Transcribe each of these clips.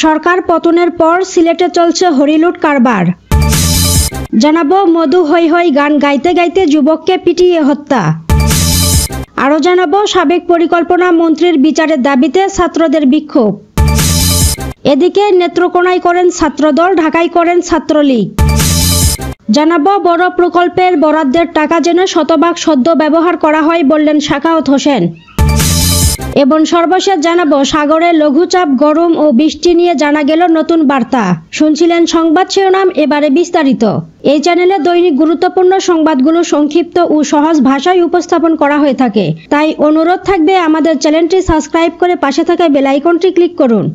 সরকার পতনের পর সিলেটে চলছে হরিলুট কারবার। জানাবো মধু হৈ হৈ গান গাইতে গাইতে যুবককে পিটিয়ে হত্যা। আরও জানাবো সাবেক পরিকল্পনা মন্ত্রীর বিচারের দাবিতে ছাত্রদের বিক্ষোভ। এদিকে নেত্রকোনায় করেন ছাত্রদল, ঢাকায় করেন ছাত্রলীগ। জানাবো বড় প্রকল্পের বরাদ্দের টাকা যেন শতভাগ সদ্য ব্যবহার করা হয় বললেন সাখাওয়াত হোসেন। এবং সর্বশেষ জানাবো সাগরে লঘুচাপ, গরম ও বৃষ্টি নিয়ে জানা গেল নতুন বার্তা। শুনছিলেন সংবাদ শিরোনাম, এবারে বিস্তারিত। এই চ্যানেলে দৈনিক গুরুত্বপূর্ণ সংবাদগুলো সংক্ষিপ্ত ও সহজ ভাষায় উপস্থাপন করা হয়ে থাকে, তাই অনুরোধ থাকবে আমাদের চ্যানেলটি সাবস্ক্রাইব করে পাশে থাকা বেল আইকনটি ক্লিক করুন।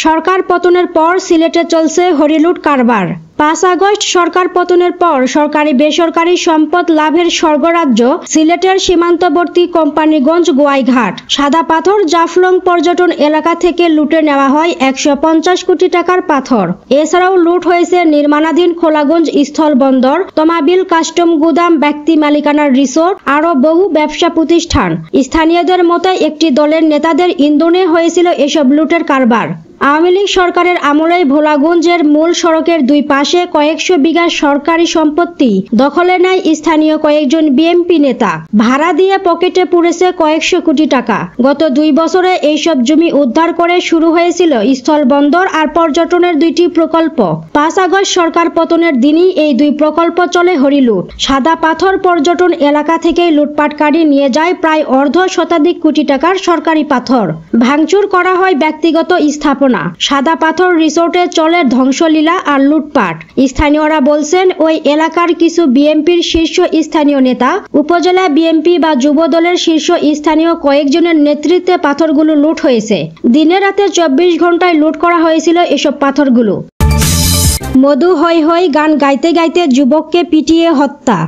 সরকার পতনের পর সিলেটে চলছে হরিলুট কারবার। 5 আগস্ট সরকার পতনের পর সরকারি বেসরকারি সম্পদ লাভের স্বর্গরাজ্য সিলেটের সীমান্তবর্তী কোম্পানিগঞ্জ গোয়াইঘাট সাদা পাথর জাফলং পর্যটন এলাকা থেকে লুটে নেওয়া হয় 150 কোটি টাকার পাথর। এছাড়াও লুট হয়েছে নির্মাণাধীন খোলাগঞ্জ স্থল বন্দর, তমাবিল কাস্টম গুদাম, ব্যক্তি মালিকানার রিসোর্ট, আরও বহু ব্যবসা প্রতিষ্ঠান। স্থানীয়দের মতে একটি দলের নেতাদের ইন্ধনে হয়েছিল এসব লুটের কারবার। আওয়ামী লীগ সরকারের আমলেই ভোলাগঞ্জের মূল সড়কের দুই পাশে কয়েকশো বিঘা সরকারি সম্পত্তি দখলে নেয় স্থানীয় কয়েকজন বিএনপি নেতা। ভাড়া দিয়ে পকেটে পুড়েছে কয়েকশো কোটি টাকা। গত 2 বছরে এইসব জমি উদ্ধার করে শুরু হয়েছিল স্থল বন্দর আর পর্যটনের 2টি প্রকল্প। 5 আগস্ট সরকার পতনের দিনই এই 2 প্রকল্প চলে হরিলুট। সাদা পাথর পর্যটন এলাকা থেকেই লুটপাটকারী নিয়ে যায় প্রায় অর্ধ শতাধিক কোটি টাকার সরকারি পাথর। ভাঙচুর করা হয় ব্যক্তিগত স্থাপনা। সাদা পাথর রিসোর্টে চলে ধ্বংসলীলা আর লুটপাট। স্থানীয়রা বলছেন ওই এলাকার কিছু বিএনপির শীর্ষ স্থানীয় নেতা, উপজেলা বিএনপি বা যুব দলের শীর্ষ স্থানীয় কয়েকজনের নেতৃত্বে পাথরগুলো লুট হয়েছে। দিনে রাতে 24 ঘন্টায় লুট করা হয়েছিল এসব পাথরগুলো। মধু হৈ হৈ গান গাইতে গাইতে যুবককে পিটিয়ে হত্যা।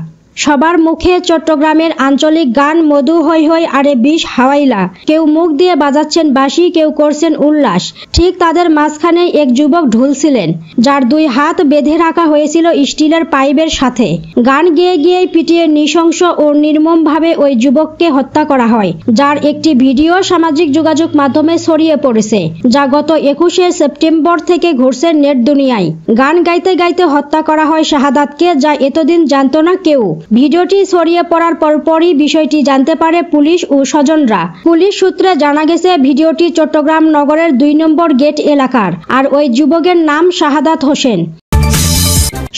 সবার মুখে চট্টগ্রামের আঞ্চলিক গান মধু হৈ হৈ আরে বিষ হাওয়াইলা। কেউ মুখ দিয়ে বাজাচ্ছেন বাঁশি, কেউ করছেন উল্লাস। ঠিক তাদের মাঝখানে এক যুবক ঢুলছিলেন, যার 2 হাত বেঁধে রাখা হয়েছিল স্টিলের পাইপের সাথে। গান গেয়ে গিয়ে পিটিয়ে নৃশংস ও নির্মমভাবে ওই যুবককে হত্যা করা হয়, যার একটি ভিডিও সামাজিক যোগাযোগ মাধ্যমে ছড়িয়ে পড়েছে, যা গত 21শে সেপ্টেম্বর থেকে ঘুরছে নেট দুনিয়ায়। গান গাইতে গাইতে হত্যা করা হয় শাহাদাতকে, যা এতদিন জানত না কেউ। ভিডিওটি ছড়িয়ে পড়ার পরপরই বিষয়টি জানতে পারে পুলিশ ও স্বজনরা। পুলিশ সূত্রে জানা গেছে ভিডিওটি চট্টগ্রাম নগরের 2 নম্বর গেট এলাকার, আর ওই যুবকের নাম শাহাদাত হোসেন।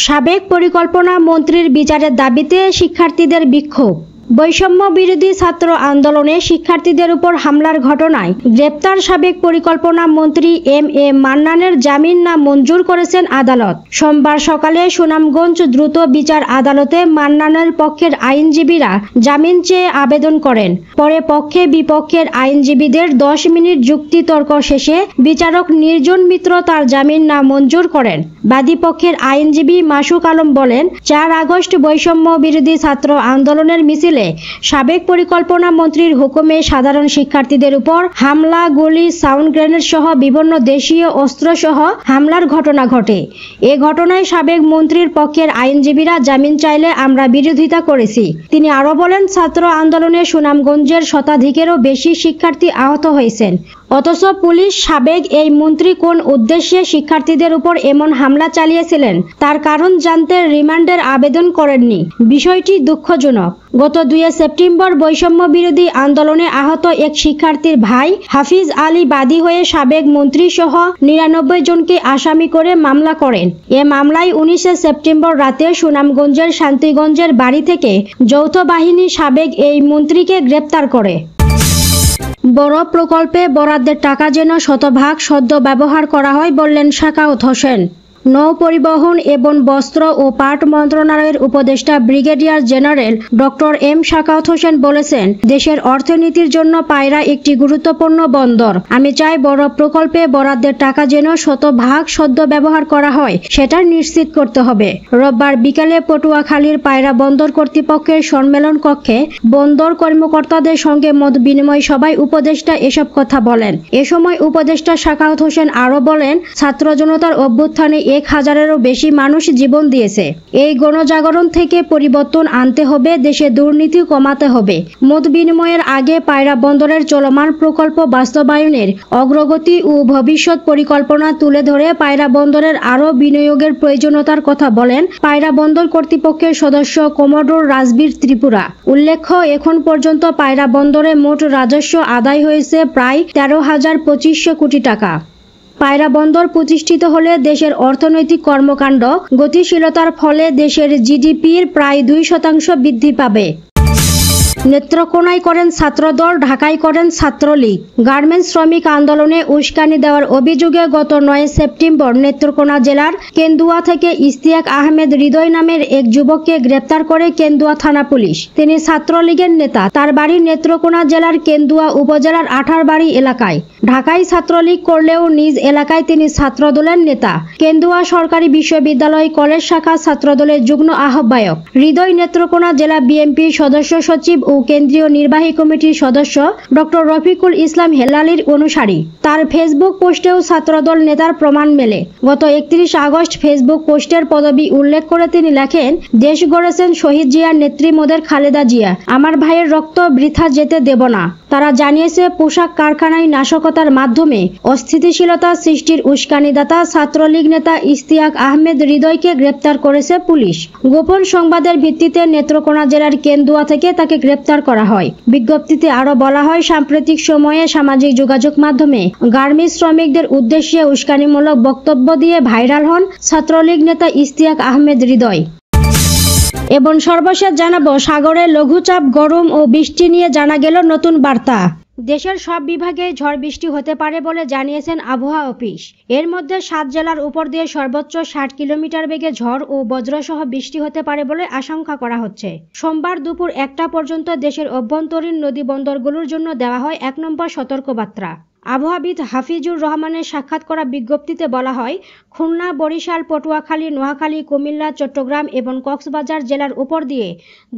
সাবেক পরিকল্পনা মন্ত্রীর বিচারের দাবিতে শিক্ষার্থীদের বিক্ষোভ। বৈষম্য বিরোধী ছাত্র আন্দোলনে শিক্ষার্থীদের উপর হামলার ঘটনায় গ্রেপ্তার সাবেক পরিকল্পনা মন্ত্রী এম.এ. মান্নানের জামিন নামঞ্জুর করেছেন আদালত। সোমবার সকালে সুনামগঞ্জ দ্রুত বিচার আদালতে মান্নানের পক্ষের আইনজীবীরা জামিন চেয়ে আবেদন করেন। পরে পক্ষে বিপক্ষের আইনজীবীদের 10 মিনিট যুক্তিতর্ক শেষে বিচারক নির্জন মিত্র তার জামিন নামঞ্জুর করেন। বাদী পক্ষের আইনজীবী মাসুক আলম বলেন, 4 আগস্ট বৈষম্য বিরোধী ছাত্র আন্দোলনের মিছিলে সাবেক পরিকল্পনা মন্ত্রীর হুকুমে সাধারণ শিক্ষার্থীদের উপর হামলা, গুলি, সাউন্ড গ্রেনেড সহ বিভিন্ন দেশীয় অস্ত্র সহ হামলার ঘটনা ঘটে। এ ঘটনায় সাবেক মন্ত্রীর পক্ষের আইনজীবীরা জামিন চাইলে আমরা বিরোধিতা করেছি। তিনি আরো বলেন, ছাত্র আন্দোলনে সুনামগঞ্জের শতাধিকেরও বেশি শিক্ষার্থী আহত হয়েছেন, অথচ পুলিশ সাবেক এই মন্ত্রী কোন উদ্দেশ্যে শিক্ষার্থীদের উপর এমন হামলা চালিয়েছিলেন তার কারণ জানতে রিমান্ডের আবেদন করেননি। বিষয়টি দুঃখজনক। গত 2 সেপ্টেম্বর বৈষম্য বিরোধী আন্দোলনে আহত এক শিক্ষার্থীর ভাই হাফিজ আলী বাদী হয়ে সাবেক মন্ত্রী সহ 99 জনকে আসামি করে মামলা করেন। এ মামলায় 19 সেপ্টেম্বর রাতে সুনামগঞ্জের শান্তিগঞ্জের বাড়ি থেকে যৌথ বাহিনী সাবেক এই মন্ত্রীকে গ্রেপ্তার করে। বড় প্রকল্পে বরাদ্দের টাকা যেন শতভাগ সদ্য ব্যবহার করা হয় বললেন সাখাওয়াত হোসেন। নৌ পরিবহন এবং বস্ত্র ও পাট মন্ত্রণালয়ের উপদেষ্টা brigadier general doctor M Sakhawat Hossain বলেছেন, দেশের অর্থনীতির জন্য পায়রা একটি গুরুত্বপূর্ণ বন্দর। আমি চাই বড় প্রকল্পে বরাদ্দের টাকা যেন শতভাগ সদ্য ব্যবহার করা হয়, সেটা নিশ্চিত করতে হবে। রোববার বিকেলে পটুয়াখালীর পায়রা বন্দর কর্তৃপক্ষের সম্মেলন কক্ষে বন্দর কর্মকর্তাদের সঙ্গে মত বিনিময় সভায় উপদেষ্টা এসব কথা বলেন। এ সময় উপদেষ্টা সাখাওয়াত হোসেন আরও বলেন, ছাত্র জনতার অভ্যুত্থানে 1000-এরও বেশি মানুষ জীবন দিয়েছে। এই গণজাগরণ থেকে পরিবর্তন আনতে হবে, দেশে দুর্নীতি কমাতে হবে। মত বিনিময়ের আগে পায়রা বন্দরের চলমান প্রকল্প বাস্তবায়নের অগ্রগতি ও ভবিষ্যৎ পরিকল্পনা তুলে ধরে পায়রা বন্দরের আরও বিনিয়োগের প্রয়োজনীয়তার কথা বলেন পায়রা বন্দর কর্তৃপক্ষের সদস্য কমোডোর রাজবীর ত্রিপুরা। উল্লেখ্য, এখন পর্যন্ত পায়রা বন্দরে মোট রাজস্ব আদায় হয়েছে প্রায় 13,2500 কোটি টাকা। পায়রা বন্দর প্রতিষ্ঠিত হলে দেশের অর্থনৈতিক কর্মকাণ্ড গতিশীলতার ফলে দেশের জিডিপির প্রায় 2% বৃদ্ধি পাবে। নেত্রকোনায় করেন ছাত্রদল, ঢাকায় করেন ছাত্রলীগ। গার্মেন্টস শ্রমিক আন্দোলনে উস্কানি দেওয়ার অভিযোগে গত 9 সেপ্টেম্বর নেত্রকোনা জেলার কেন্দুয়া থেকে ইশতিয়াক আহমেদ হৃদয় নামের এক যুবককে গ্রেপ্তার করে কেন্দুয়া থানা পুলিশ। তিনি ছাত্রলীগের নেতা। তার বাড়ি নেত্রকোনা জেলার কেন্দুয়া উপজেলার আঠারবাড়ি এলাকায়। ঢাকায় ছাত্রলীগ করলেও নিজ এলাকায় তিনি ছাত্রদলের নেতা। কেন্দুয়া সরকারি বিশ্ববিদ্যালয় কলেজ শাখা ছাত্রদলের যুগ্ম আহ্বায়ক। হৃদয় নেত্রকোনা জেলা বিএনপির সদস্য সচিব ও কেন্দ্রীয় নির্বাহী কমিটির সদস্য ডক্টর রফিকুল ইসলাম হেলালির অনুসারী। তার ফেসবুক পোস্টেও ছাত্রদল নেতার প্রমাণ মেলে। গত 31 আগস্ট ফেসবুক পোস্টের পদবি উল্লেখ করে তিনি লেখেন, দেশ গড়েছেন শহীদ জিয়ার নেত্রী মোদের খালেদা জিয়া। আমার ভাইয়ের রক্ত বৃথা যেতে দেব না। তারা জানিয়েছে পোশাক কারখানায় নাশকতার মাধ্যমে অস্থিতিশীলতা সৃষ্টির উস্কানিদাতা ছাত্রলীগ নেতা ইশতিয়াক আহমেদ হৃদয়কে গ্রেপ্তার করেছে পুলিশ। গোপন সংবাদের ভিত্তিতে নেত্রকোনা জেলার কেন্দুয়া থেকে তাকে গ্রেপ্তার করা হয়। বিজ্ঞপ্তিতে আরো বলা হয়, সাম্প্রতিক সময়ে সামাজিক যোগাযোগ মাধ্যমে গার্মেন্টস শ্রমিকদের উদ্দেশ্যে উস্কানিমূলক বক্তব্য দিয়ে ভাইরাল হন ছাত্রলীগ নেতা ইশতিয়াক আহমেদ হৃদয়। এবং সর্বশেষ জানাবো সাগরে লঘুচাপ, গরম ও বৃষ্টি নিয়ে জানা গেল নতুন বার্তা। দেশের সব বিভাগে ঝড় বৃষ্টি হতে পারে বলে জানিয়েছেন আবহাওয়া অফিস। এর মধ্যে 7 জেলার উপর দিয়ে সর্বোচ্চ 60 কিলোমিটার বেগে ঝড় ও বজ্রসহ বৃষ্টি হতে পারে বলে আশঙ্কা করা হচ্ছে। সোমবার দুপুর 1টা পর্যন্ত দেশের অভ্যন্তরীণ নদী বন্দরগুলোর জন্য দেওয়া হয় 1 নম্বর সতর্কবার্তা। আবহাওয়াবিদ হাফিজুর রহমানের সাক্ষাৎ করা বিজ্ঞপ্তিতে বলা হয়, খুলনা, বরিশাল, পটুয়াখালী, নোয়াখালী, কুমিল্লা, চট্টগ্রাম এবং কক্সবাজার জেলার উপর দিয়ে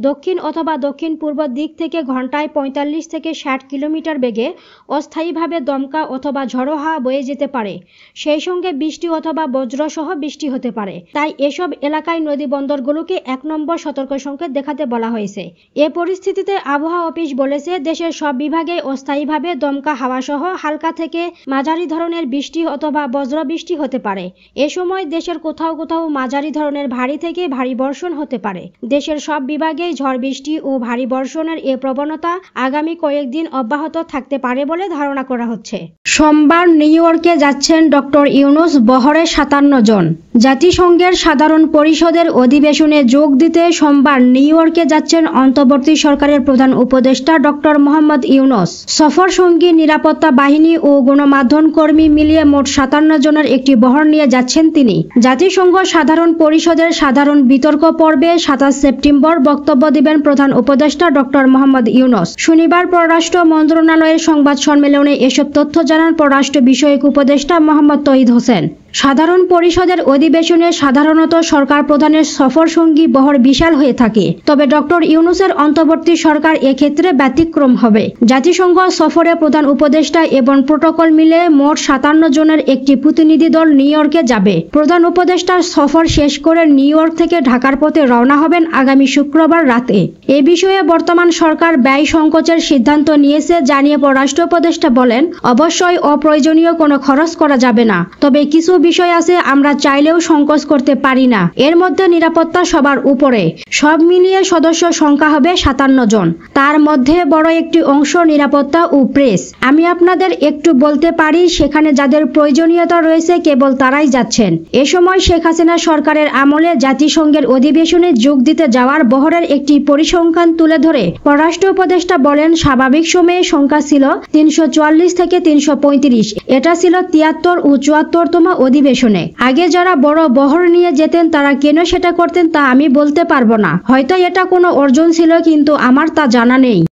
দক্ষিণ অথবা দক্ষিণ পূর্ব দিক থেকে ঘন্টায় 45 থেকে 60 কিলোমিটার বেগে অস্থায়ীভাবে দমকা অথবা ঝড়ো হাওয়া বয়ে যেতে পারে। সেই সঙ্গে বৃষ্টি অথবা বজ্রসহ বৃষ্টি হতে পারে। তাই এসব এলাকায় নদী বন্দরগুলোকে 1 নম্বর সতর্ক সংকেত দেখাতে বলা হয়েছে। এ পরিস্থিতিতে আবহাওয়া অফিস বলেছে, দেশের সব বিভাগে অস্থায়ীভাবে দমকা হাওয়া সহ হালকা থেকে মাঝারি ধরনের বৃষ্টি অথবা বজ্র বৃষ্টি হতে পারে। এ সময় দেশের কোথাও কোথাও মাঝারি ধরনের ভারী থেকে ভারী বর্ষণ হতে পারে। দেশের সব বিভাগেই ঝড় বৃষ্টি ও ভারী বর্ষণের এ প্রবণতা আগামী কয়েকদিন অব্যাহত থাকতে পারে বলে ধারণা করা হচ্ছে। সোমবার নিউ ইয়র্কে যাচ্ছেন ডক্টর ইউনূস, বহরে 57 জন। জাতিসংঘের সাধারণ পরিষদের অধিবেশনে যোগ দিতে সোমবার নিউ ইয়র্কে যাচ্ছেন অন্তর্বর্তী সরকারের প্রধান উপদেষ্টা ডক্টর মোহাম্মদ ইউনূস। সফর সঙ্গী, নিরাপত্তা বাহিনী ও গণমাধ্যম কর্মী মিলিয়ে মোট 57 জনের একটি বহর নিয়ে যাচ্ছেন তিনি। জাতিসংঘ সাধারণ পরিষদের সাধারণ বিতর্ক পর্বে 27 সেপ্টেম্বর বক্তব্য দিবেন প্রধান উপদেষ্টা ডক্টর মোহাম্মদ ইউনূস। শনিবার পররাষ্ট্র মন্ত্রণালয়ের সংবাদ সম্মেলনে এসব তথ্য জানান পররাষ্ট্র বিষয়ক উপদেষ্টা মোহাম্মদ তৌহিদ হোসেন। সাধারণ পরিষদের অধিবেশনে সাধারণত সরকার প্রধানের সফর সঙ্গী বহর বিশাল হয়ে থাকে, তবে ডক্টর ইউনূসের অন্তর্বর্তী সরকার এক্ষেত্রে ব্যতিক্রম হবে। জাতিসংঘ সফরে প্রধান উপদেষ্টা এবং প্রোটোকল মিলে মোট 57 জনের একটি প্রতিনিধি দল নিউ ইয়র্কে যাবে। প্রধান উপদেষ্টার সফর শেষ করে নিউ ইয়র্ক থেকে ঢাকার পথে রওনা হবেন আগামী শুক্রবার রাতে। এ বিষয়ে বর্তমান সরকার ব্যয় সংকোচের সিদ্ধান্ত নিয়েছে জানিয়ে পররাষ্ট্র উপদেষ্টা বলেন, অবশ্যই অপ্রয়োজনীয় কোনো খরচ করা যাবে না, তবে কিছু বিষয় আছে আমরা চাইলেও সংকোচ করতে পারি না। এর মধ্যে নিরাপত্তা সবার উপরে। সব মিলিয়ে সদস্য সংখ্যা হবে 57 জন। তার মধ্যে বড় একটি অংশ নিরাপত্তা ও প্রেস। আমি আপনাদের একটু বলতে পারি, সেখানে যাদের প্রয়োজনীয়তা রয়েছে কেবল তারাই যাচ্ছেন। এ সময় শেখ হাসিনা সরকারের আমলে জাতিসংঘের অধিবেশনে যোগ দিতে যাওয়ার বহরের একটি পরিসংখ্যান তুলে ধরে পররাষ্ট্র উপদেষ্টা বলেন, স্বাভাবিক সময়ে সংখ্যা ছিল 344 থেকে 335। এটা ছিল 73 ও 74তম অধিবেশনে। আগে যারা বড় বহর নিয়ে যেতেন তারা কেন সেটা করতেন তা আমি বলতে পারবো না। হয়তো এটা কোনো অর্জন ছিল, কিন্তু আমার তা জানা নেই।